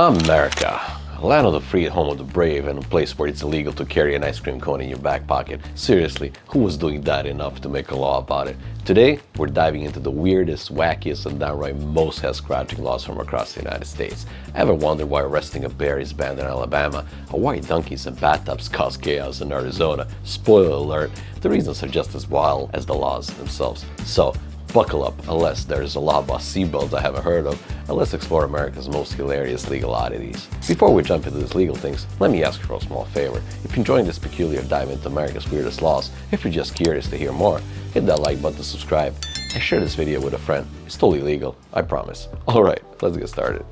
America, a land of the free and home of the brave, and a place where it's illegal to carry an ice cream cone in your back pocket. Seriously, who was doing that enough to make a law about it? Today, we're diving into the weirdest, wackiest, and downright most head-scratching laws from across the United States. Ever wondered why arresting a bear is banned in Alabama, or why donkeys and bathtubs cause chaos in Arizona? Spoiler alert, the reasons are just as wild as the laws themselves. So, buckle up, unless there's a law about seatbelts I haven't heard of, and let's explore America's most hilarious legal oddities. Before we jump into these legal things, let me ask you for a small favor. If you're enjoying this peculiar dive into America's weirdest laws, if you're just curious to hear more, hit that like button to subscribe, and share this video with a friend. It's totally legal, I promise. Alright, let's get started.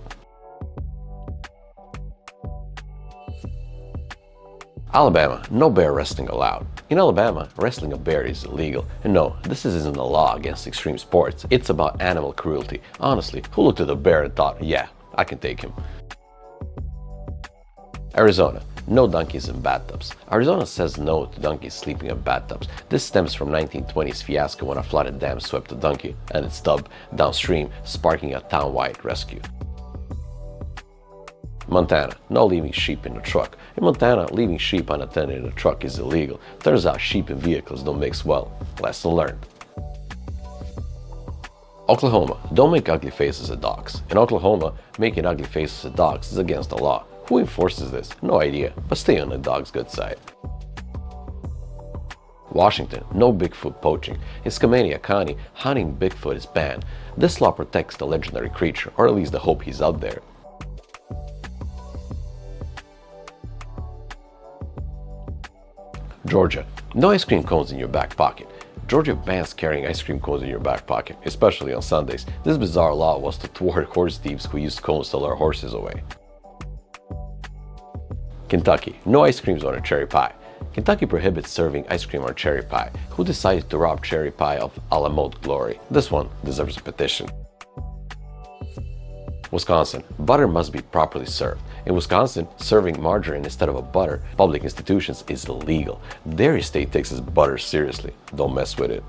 Alabama, no bear wrestling allowed. In Alabama, wrestling a bear is illegal. And no, this isn't a law against extreme sports. It's about animal cruelty. Honestly, who looked at a bear and thought, yeah, I can take him? Arizona, no donkeys in bathtubs. Arizona says no to donkeys sleeping in bathtubs. This stems from 1920s fiasco when a flooded dam swept a donkey and its tub downstream, sparking a town-wide rescue. Montana, no leaving sheep in a truck. In Montana, leaving sheep unattended in a truck is illegal. Turns out sheep and vehicles don't mix well. Lesson learned. Oklahoma, don't make ugly faces at dogs. In Oklahoma, making ugly faces at dogs is against the law. Who enforces this? No idea, but stay on the dog's good side. Washington, no Bigfoot poaching. In Skamania County, hunting Bigfoot is banned. This law protects the legendary creature, or at least the hope he's out there. Georgia, no ice cream cones in your back pocket. Georgia bans carrying ice cream cones in your back pocket, especially on Sundays. This bizarre law was to thwart horse thieves who used cones to lure horses away. Kentucky, no ice creams on a cherry pie. Kentucky prohibits serving ice cream on cherry pie. Who decided to rob cherry pie of a la mode glory? This one deserves a petition. Wisconsin, butter must be properly served. In Wisconsin, serving margarine instead of a butter public institutions is illegal. Dairy State takes its butter seriously. Don't mess with it.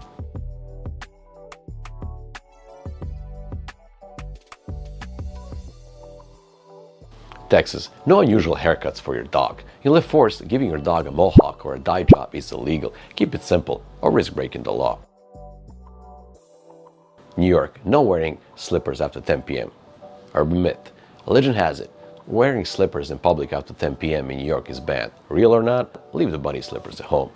Texas, no unusual haircuts for your dog. In La Force, giving your dog a mohawk or a dye job is illegal. Keep it simple or risk breaking the law. New York, no wearing slippers after 10 p.m. Urban myth. Legend has it, wearing slippers in public after 10 p.m. in New York is banned. Real or not, leave the bunny slippers at home.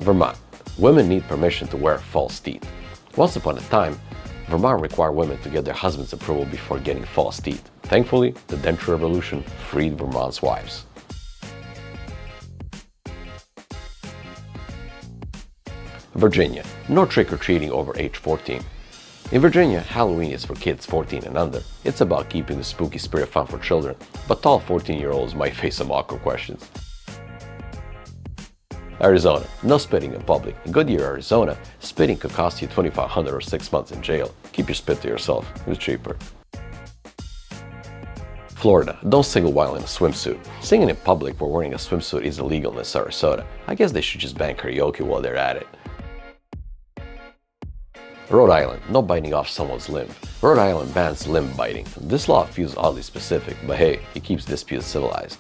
Vermont. Women need permission to wear false teeth. Once upon a time, Vermont required women to get their husband's approval before getting false teeth. Thankfully, the denture revolution freed Vermont's wives. Virginia. No trick-or-treating over age 14. In Virginia, Halloween is for kids 14 and under. It's about keeping the spooky spirit fun for children, but tall 14-year-olds might face some awkward questions. Arizona, no spitting in public. In Goodyear, Arizona, spitting could cost you $2,500 or 6 months in jail. Keep your spit to yourself, it's cheaper. Florida, don't sing while in a swimsuit. Singing in public while wearing a swimsuit is illegal in Sarasota. I guess they should just ban karaoke while they're at it. Rhode Island, no biting off someone's limb. Rhode Island bans limb biting. This law feels oddly specific, but hey, it keeps disputes civilized.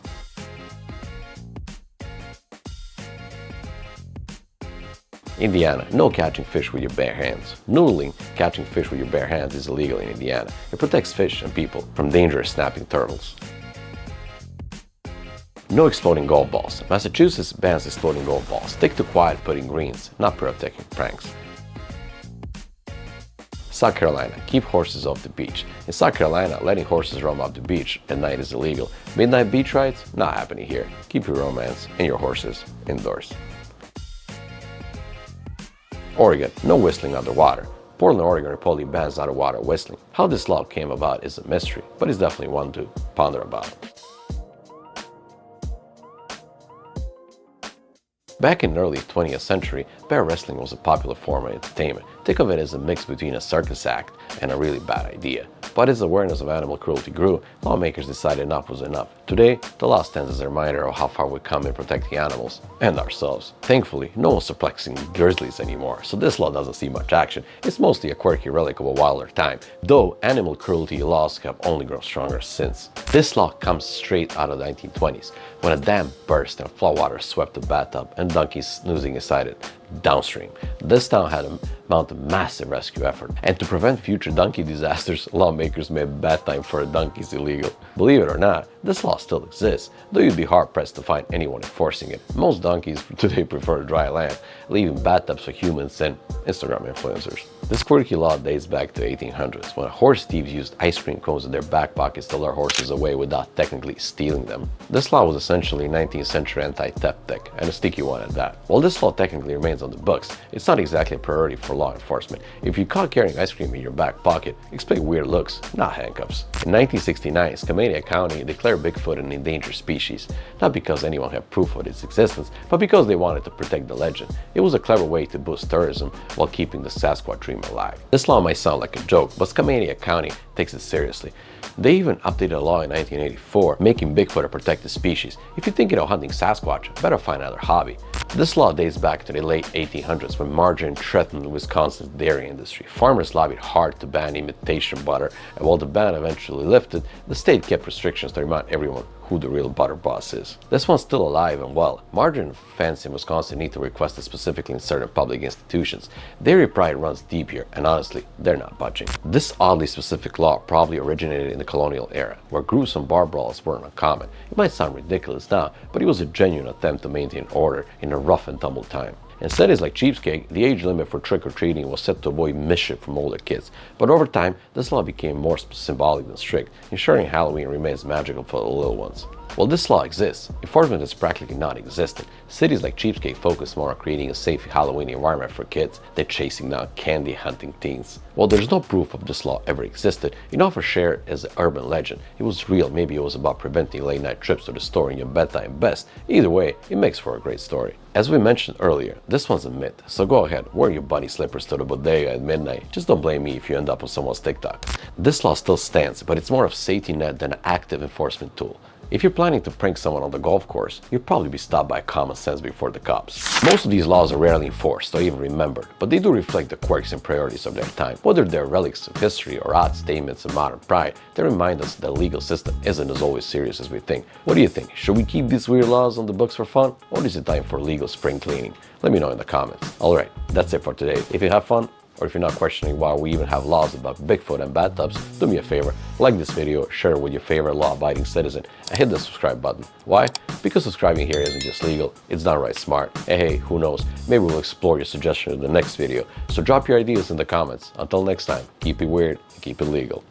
Indiana, no catching fish with your bare hands. Noodling, catching fish with your bare hands is illegal in Indiana. It protects fish and people from dangerous snapping turtles. No exploding golf balls. Massachusetts bans exploding golf balls. Stick to quiet putting greens, not pyrotechnic pranks. South Carolina, keep horses off the beach. In South Carolina, letting horses roam off the beach at night is illegal. Midnight beach rides? Not happening here. Keep your romance and your horses indoors. Oregon, no whistling underwater. Portland, Oregon reportedly bans underwater whistling. How this law came about is a mystery, but it's definitely one to ponder about. Back in the early 20th century, bear wrestling was a popular form of entertainment. Think of it as a mix between a circus act and a really bad idea. But as awareness of animal cruelty grew, lawmakers decided enough was enough. Today, the law stands as a reminder of how far we've come in protecting animals and ourselves. Thankfully, no one's suplexing grizzlies anymore, so this law doesn't see much action. It's mostly a quirky relic of a wilder time, though animal cruelty laws have only grown stronger since. This law comes straight out of the 1920s, when a dam burst and floodwater swept the bathtub and donkeys snoozing inside it downstream. This town had to mount a massive rescue effort, and to prevent future donkey disasters, lawmakers made bath time for donkeys illegal. Believe it or not, this law still exists, though you'd be hard-pressed to find anyone enforcing it. Most donkeys today prefer dry land, leaving bathtubs for humans and Instagram influencers. This quirky law dates back to the 1800s, when horse thieves used ice cream cones in their back pockets to lure horses away without technically stealing them. This law was essentially a 19th century anti-theft tech, and a sticky one at that. While this law technically remains on the books, it's not exactly a priority for law enforcement. If you're caught carrying ice cream in your back pocket, expect weird looks, not handcuffs. In 1969, Skamania County declared Bigfoot an endangered species, not because anyone had proof of its existence, but because they wanted to protect the legend. It was a clever way to boost tourism while keeping the Sasquatch dream alive. This law might sound like a joke, but Skamania County takes it seriously. They even updated a law in 1984, making Bigfoot a protected species. If you're thinking of hunting Sasquatch, better find another hobby. This law dates back to the late 1800s, when margarine threatened Wisconsin's dairy industry. Farmers lobbied hard to ban imitation butter, and while the ban eventually lifted, the state kept restrictions to remind everyone who the real butter boss is. This one's still alive and well. Margarine fans in Wisconsin need to request it specifically in certain public institutions. Dairy pride runs deep here, and honestly, they're not budging. This oddly specific law probably originated in the colonial era, where gruesome bar brawls weren't uncommon. It might sound ridiculous now, but it was a genuine attempt to maintain order in a rough and tumble time. In cities like Cheapskate, the age limit for trick-or-treating was set to avoid mischief from older kids, but over time, this law became more symbolic than strict, ensuring Halloween remains magical for the little ones. While this law exists, enforcement is practically non-existent. Cities like Cheapskate focus more on creating a safe Halloween environment for kids than chasing down candy-hunting teens. While there's no proof of this law ever existed, it often shared as an urban legend. It was real, maybe it was about preventing late-night trips to the store in your bedtime best. Either way, it makes for a great story. As we mentioned earlier, this one's a myth, so go ahead, wear your bunny slippers to the bodega at midnight. Just don't blame me if you end up on someone's TikTok. This law still stands, but it's more of a safety net than an active enforcement tool. If you're planning to prank someone on the golf course, you'll probably be stopped by common sense before the cops. Most of these laws are rarely enforced or even remembered, but they do reflect the quirks and priorities of their time. Whether they're relics of history or odd statements of modern pride, they remind us that the legal system isn't as always serious as we think. What do you think? Should we keep these weird laws on the books for fun, or is it time for legal spring cleaning? Let me know in the comments. Alright, that's it for today. If you have fun, or if you're not questioning why we even have laws about Bigfoot and bathtubs, do me a favor, like this video, share it with your favorite law-abiding citizen, and hit the subscribe button. Why? Because subscribing here isn't just legal, it's downright smart. And hey, who knows, maybe we'll explore your suggestion in the next video. So drop your ideas in the comments. Until next time, keep it weird and keep it legal.